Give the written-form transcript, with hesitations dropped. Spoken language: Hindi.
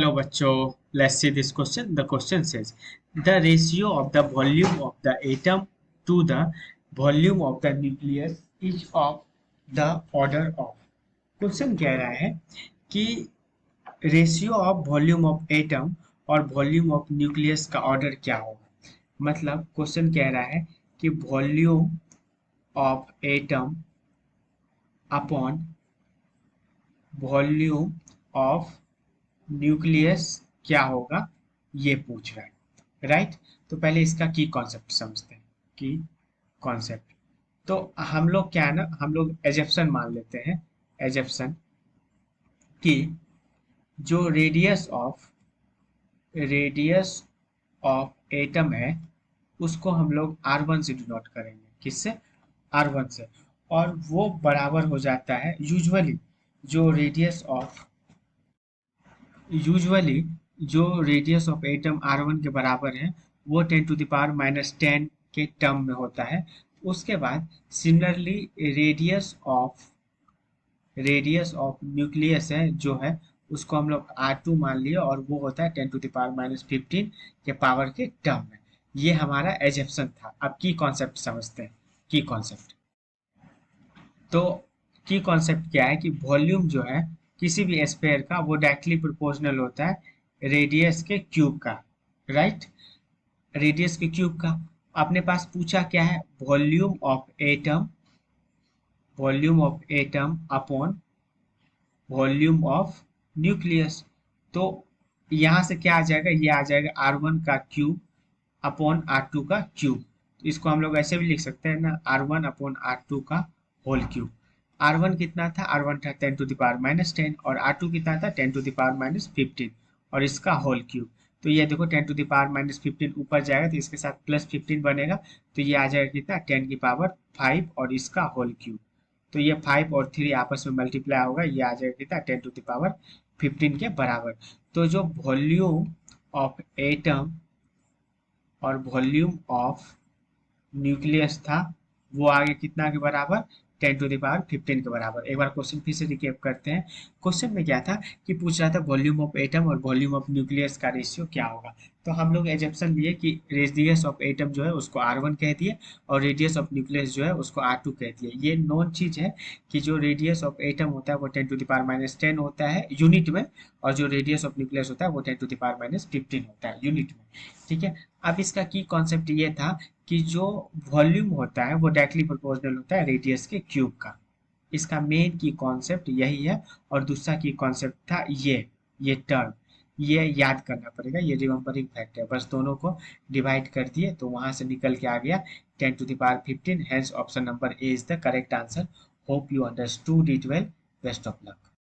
Hello, bachcho. Let's see this question. The question says the ratio of the volume of the atom to the volume of the nucleus is of the order of. Question कह रहा है कि ratio of volume of atom और वॉल्यूम ऑफ न्यूक्लियस का ऑर्डर क्या होगा। मतलब क्वेश्चन कह रहा है कि volume of atom upon volume of nucleus क्या होगा, ये पूछ रहा है। राइट, तो पहले इसका की कॉन्सेप्ट समझते हैं। की कॉन्सेप्ट तो हम लोग क्या है ना, हम लोग एजप्शन मान लेते हैं। एजप्शन कि जो रेडियस ऑफ एटम है उसको हम लोग R1 से डिनोट करेंगे। किससे? R1 से। और वो बराबर हो जाता है यूजुअली जो रेडियस ऑफ एटम R1 के बराबर है वो 10⁻⁻10 के टर्म में होता है। उसके बाद सिमिलरली रेडियस ऑफ न्यूक्लियस है जो है उसको हम लोग R2 मान लिए और वो होता है 10⁻15 के पावर के टर्म में। ये हमारा एजप्शन था। अब की कॉन्सेप्ट समझते हैं। की कॉन्सेप्ट तो की कॉन्सेप्ट क्या है कि वॉल्यूम जो है किसी भी स्फीयर का वो डायरेक्टली प्रोपोर्शनल होता है रेडियस के क्यूब का। राइट, रेडियस के क्यूब का। अपने पास पूछा क्या है? Volume of atom upon volume of nucleus. तो यहाँ से क्या आ जाएगा? ये आ जाएगा R1 का क्यूब अपॉन R2 का क्यूब। तो इसको हम लोग ऐसे भी लिख सकते हैं ना, R1 अपॉन R2 का होल क्यूब। R1 कितना था? R1 था 10⁻10 और R2 कितना था? 10⁻15 और इसका होल क्यूब। तो ये देखो 10⁻15 ऊपर जाएगा तो इसके साथ +15 बनेगा, तो ये आ जाएगा कितना? 10⁵ और इसका होल क्यूब। तो ये 5 और 3 आपस में मल्टीप्लाई होगा, ये आ जाएगा कितना? 10⁻15 के बराबर। तो जो वॉल्यूम ऑफ एटम और वॉल्यूम ऑफ न्यूक्लियस था वो आगे कितना के बराबर? 10⁻15 के बराबर। एक बार क्वेश्चन फिर से रिकेप करते हैं। क्वेश्चन में क्या था कि पूछ रहा था वॉल्यूम ऑफ एटम और वॉल्यूम ऑफ न्यूक्लियस का रेशियो क्या होगा। तो हम लोग एजप्शन लिए कि रेडियस ऑफ एटम जो है उसको R1 कह दिए और रेडियस ऑफ न्यूक्लियस जो है उसको R2 कह दिए। ये नोन चीज है कि जो रेडियस ऑफ एटम होता है वो 10⁻10 होता है यूनिट में, और जो रेडियस ऑफ न्यूक्लियस होता है वो 10⁻15 होता है यूनिट में। ठीक है, अब इसका की कॉन्सेप्ट ये था कि जो वॉल्यूम होता है वो डायरेक्टली प्रोपोर्शनल होता है रेडियस के क्यूब का। इसका मेन की कॉन्सेप्ट यही है। और दूसरा की कॉन्सेप्ट था ये टर्म, ये याद करना पड़ेगा, ये रिमेम्बरिंग फैक्ट है। बस दोनों को डिवाइड कर दिए तो वहां से निकल के आ गया 10⁻15। Hence option number A is the correct answer. Hope you understood it well. Best of luck.